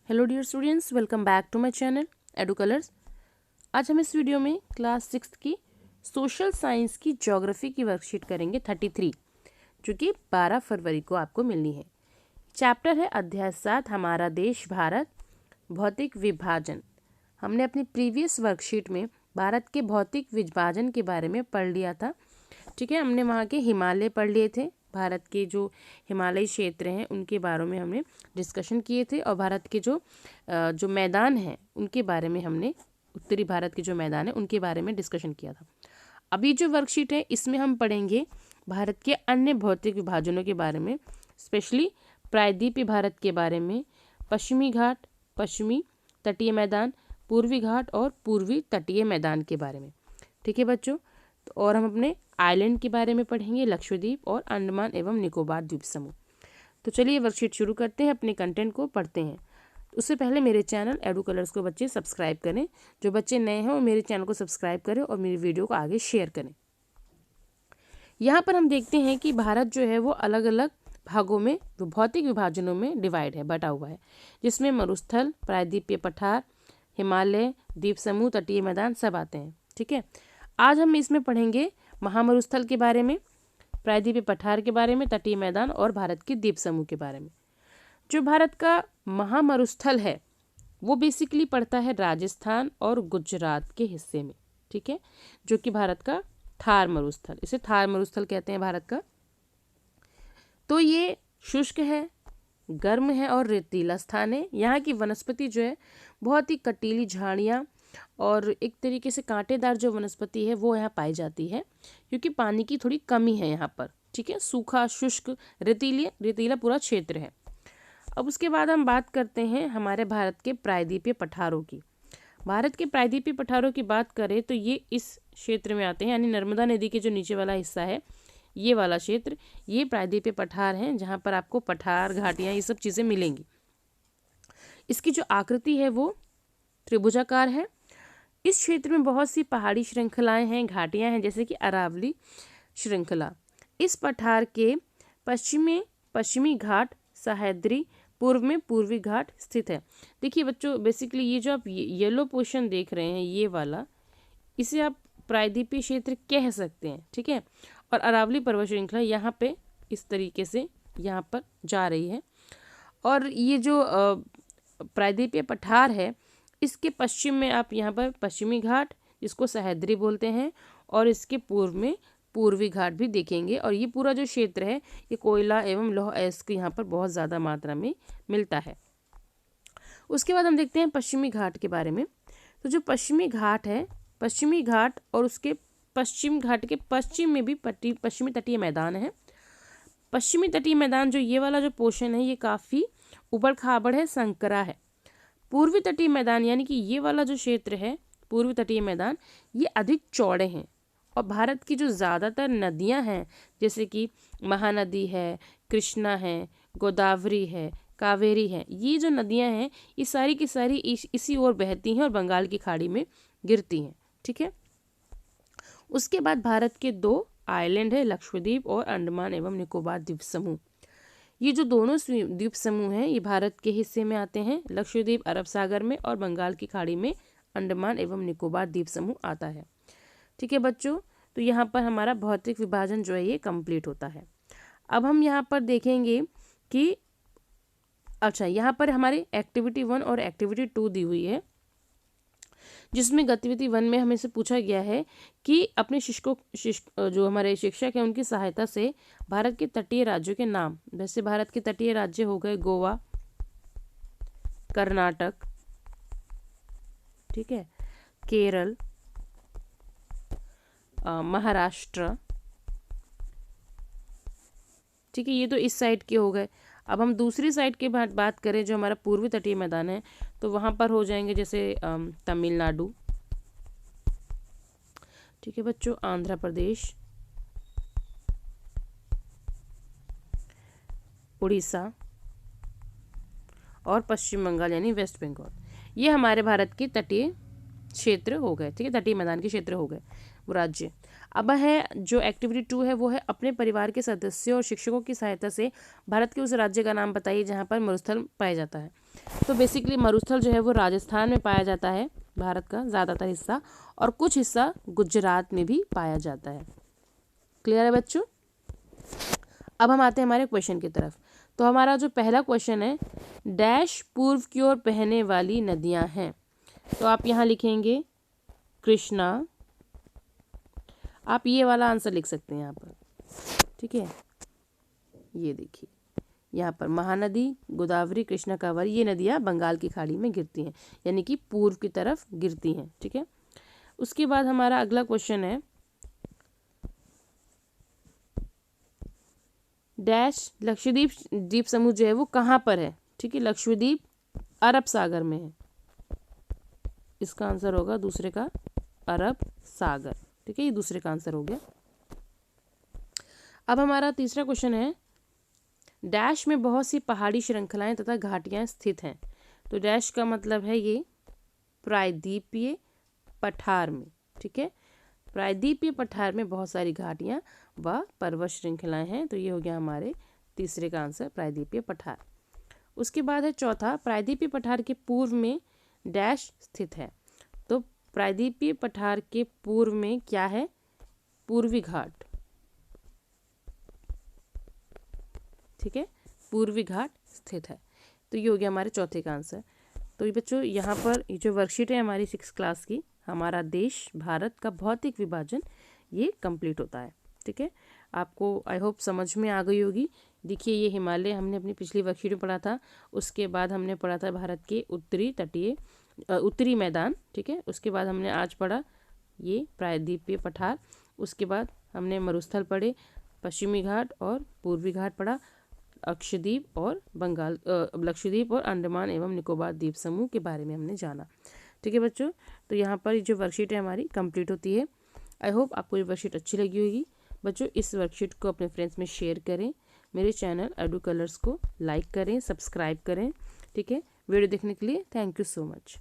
Hello dear students, welcome back to my channel edu colours. आज हम इस video में क्लास 6 की सोशल साइंस की ज्योग्राफी की वर्कशीट करेंगे 33, जो कि 12 फरवरी को आपको मिलनी है। चैप्टर है अध्याय 7, हमारा देश भारत, भौतिक विभाजन। हमने अपनी प्रीवियस वर्कशीट में भारत के भौतिक विभाजन के बारे में पढ़ लिया था। ठीक है, हमने वहाँ के हिमालय पढ़ लिए थे। भारत के जो हिमालयी क्षेत्र हैं उनके बारे में हमने डिस्कशन किए थे, और भारत के जो मैदान हैं उनके बारे में हमने, उत्तरी भारत के जो मैदान हैं उनके बारे में डिस्कशन किया था। अभी जो वर्कशीट है इसमें हम पढ़ेंगे भारत के अन्य भौतिक विभाजनों के बारे में, स्पेशली प्रायद्वीपीय भारत के बारे में, पश्चिमी घाट, पश्चिमी तटीय मैदान, पूर्वी घाट और पूर्वी तटीय मैदान के बारे में। ठीक है बच्चों, तो और हम अपने आइलैंड के बारे में पढ़ेंगे, लक्षद्वीप और अंडमान एवं निकोबार द्वीप समूह। तो चलिए वर्कशीट शुरू करते हैं, अपने कंटेंट को पढ़ते हैं। उससे पहले मेरे चैनल एडू कलर्स को बच्चे सब्सक्राइब करें। जो बच्चे नए हैं वो मेरे चैनल को सब्सक्राइब करें और मेरी वीडियो को आगे शेयर करें। यहाँ पर हम देखते हैं कि भारत जो है वो अलग अलग भागों में, भौतिक विभाजनों में डिवाइड है, बटा हुआ है, जिसमें मरुस्थल, प्रायद्वीपीय पठार, हिमालय, द्वीप समूह, तटीय मैदान सब आते हैं। ठीक है, आज हम इसमें पढ़ेंगे महामरुस्थल के बारे में, प्रायद्वीपीय पठार के बारे में, तटीय मैदान और भारत के द्वीप समूह के बारे में। जो भारत का महामरुस्थल है वो बेसिकली पड़ता है राजस्थान और गुजरात के हिस्से में। ठीक है, जो कि भारत का थार मरुस्थल, इसे थार मरुस्थल कहते हैं भारत का। तो ये शुष्क है, गर्म है और रेतीला स्थान है। यहाँ की वनस्पति जो है बहुत ही कटीली झाड़ियाँ और एक तरीके से कांटेदार जो वनस्पति है वो यहाँ पाई जाती है, क्योंकि पानी की थोड़ी कमी है यहाँ पर। ठीक है, सूखा, शुष्क, रेतीला पूरा क्षेत्र है। अब उसके बाद हम बात करते हैं हमारे भारत के प्रायद्वीपीय पठारों की। भारत के प्रायद्वीपीय पठारों की बात करें तो ये इस क्षेत्र में आते हैं, यानी नर्मदा नदी के जो नीचे वाला हिस्सा है, ये वाला क्षेत्र, ये प्रायद्वीपीय पठार हैं, जहाँ पर आपको पठार, घाटियाँ, ये सब चीज़ें मिलेंगी। इसकी जो आकृति है वो त्रिभुजाकार है। इस क्षेत्र में बहुत सी पहाड़ी श्रृंखलाएं हैं, घाटियां हैं, जैसे कि अरावली श्रृंखला। इस पठार के पश्चिमी घाट सह्याद्री, पूर्व में पूर्वी घाट स्थित है। देखिए बच्चों, बेसिकली ये जो आप येलो पोर्शन देख रहे हैं, ये वाला, इसे आप प्रायद्वीपीय क्षेत्र कह सकते हैं। ठीक है, और अरावली पर्वत श्रृंखला यहाँ पे इस तरीके से यहाँ पर जा रही है। और ये जो प्रायद्वीपीय पठार है, इसके पश्चिम में आप यहाँ पर पश्चिमी घाट, जिसको सह्याद्री बोलते हैं, और इसके पूर्व में पूर्वी घाट भी देखेंगे। और ये पूरा जो क्षेत्र है ये कोयला एवं लौह अयस्क यहाँ पर बहुत ज़्यादा मात्रा में मिलता है। उसके बाद हम देखते हैं पश्चिमी घाट के बारे में। तो जो पश्चिमी घाट है, पश्चिमी घाट और उसके पश्चिम घाट के पश्चिम में भी पश्चिमी तटीय मैदान है। पश्चिमी तटीय मैदान जो ये वाला जो पोर्शन है ये काफ़ी उबड़ खाबड़ है, संकरा है। पूर्वी तटीय मैदान यानी कि ये वाला जो क्षेत्र है, पूर्वी तटीय मैदान, ये अधिक चौड़े हैं। और भारत की जो ज़्यादातर नदियां हैं, जैसे कि महानदी है, कृष्णा है, गोदावरी है, कावेरी है, ये जो नदियां हैं ये सारी की सारी इसी ओर बहती हैं और बंगाल की खाड़ी में गिरती हैं। ठीक है, उसके बाद भारत के 2 आइलैंड है, लक्षद्वीप और अंडमान एवं निकोबार द्वीप समूह। ये जो दोनों द्वीप समूह हैं ये भारत के हिस्से में आते हैं। लक्षद्वीप अरब सागर में और बंगाल की खाड़ी में अंडमान एवं निकोबार द्वीप समूह आता है। ठीक है बच्चों, तो यहाँ पर हमारा भौतिक विभाजन जो है ये कंप्लीट होता है। अब हम यहाँ पर देखेंगे कि अच्छा, यहाँ पर हमारी एक्टिविटी 1 और एक्टिविटी 2 दी हुई है, जिसमें गतिविधि 1 में हमें से पूछा गया है कि अपने जो हमारे शिक्षक हैं उनकी सहायता से भारत के तटीय राज्यों के नाम, वैसे भारत के तटीय राज्य हो गए गोवा, कर्नाटक, ठीक है, केरल, महाराष्ट्र। ठीक है, ये तो इस साइड के हो गए। अब हम दूसरी साइड की बात करें, जो हमारा पूर्वी तटीय मैदान है, तो वहाँ पर हो जाएंगे जैसे तमिलनाडु, ठीक है बच्चों, आंध्र प्रदेश, उड़ीसा और पश्चिम बंगाल यानी वेस्ट बंगाल। ये हमारे भारत के तटीय क्षेत्र हो गए। ठीक है, तटीय मैदान के क्षेत्र हो गए वो राज्य। अब है जो एक्टिविटी 2 है वो है अपने परिवार के सदस्यों और शिक्षकों की सहायता से भारत के उस राज्य का नाम बताइए जहाँ पर मरुस्थल पाया जाता है। तो बेसिकली मरुस्थल जो है वो राजस्थान में पाया जाता है, भारत का ज़्यादातर हिस्सा, और कुछ हिस्सा गुजरात में भी पाया जाता है। क्लियर है बच्चों? अब हम आते हैं हमारे क्वेश्चन की तरफ। तो हमारा जो पहला क्वेश्चन है, डैश पूर्व की ओर बहने वाली नदियां हैं। तो आप यहाँ लिखेंगे कृष्णा। आप ये वाला आंसर लिख सकते हैं यहाँ पर, ठीक है। ये देखिए यहाँ पर महानदी, गोदावरी, कृष्णा, कावेरी, ये नदियाँ बंगाल की खाड़ी में गिरती हैं, यानी कि पूर्व की तरफ गिरती हैं, ठीक है। उसके बाद हमारा अगला क्वेश्चन है, डैश लक्षद्वीप द्वीप समूह जो है वो कहाँ पर है, ठीक है। लक्षद्वीप अरब सागर में है, इसका आंसर होगा दूसरे का अरब सागर, ठीक है। ये दूसरे का आंसर हो गया। अब हमारा तीसरा क्वेश्चन है, डैश में बहुत सी पहाड़ी श्रृंखलाएं तथा घाटियां स्थित हैं। तो डैश का मतलब है ये प्रायद्वीपीय पठार में, ठीक है। प्रायद्वीपीय पठार में बहुत सारी घाटियां व पर्वत श्रृंखलाएं हैं। तो ये हो गया हमारे तीसरे का आंसर, प्रायद्वीपीय पठार। उसके बाद है चौथा, प्रायद्वीपीय पठार के पूर्व में डैश स्थित है। तो प्रायद्वीपीय पठार के पूर्व में क्या है, पूर्वी घाट, ठीक है, पूर्वी घाट स्थित है। तो ये हो गया हमारे चौथे का आंसर। तो ये बच्चों यहाँ पर ये जो वर्कशीट है हमारी 6 क्लास की, हमारा देश भारत का भौतिक विभाजन, ये कंप्लीट होता है, ठीक है। आपको आई होप समझ में आ गई होगी। देखिए ये हिमालय हमने अपनी पिछली वर्कशीट में पढ़ा था, उसके बाद हमने पढ़ा था भारत के उत्तरी मैदान, ठीक है। उसके बाद हमने आज पढ़ा ये प्रायद्वीपीय पठार, उसके बाद हमने मरुस्थल पढ़े, पश्चिमी घाट और पूर्वी घाट पढ़ा, लक्षद्वीप और लक्षद्वीप और अंडमान एवं निकोबार द्वीप समूह के बारे में हमने जाना, ठीक है बच्चों। तो यहाँ पर जो वर्कशीट है हमारी कंप्लीट होती है। आई होप आपको ये वर्कशीट अच्छी लगी होगी बच्चों। इस वर्कशीट को अपने फ्रेंड्स में शेयर करें, मेरे चैनल एडू कलर्स को लाइक करें, सब्सक्राइब करें, ठीक है। वीडियो देखने के लिए थैंक यू सो मच।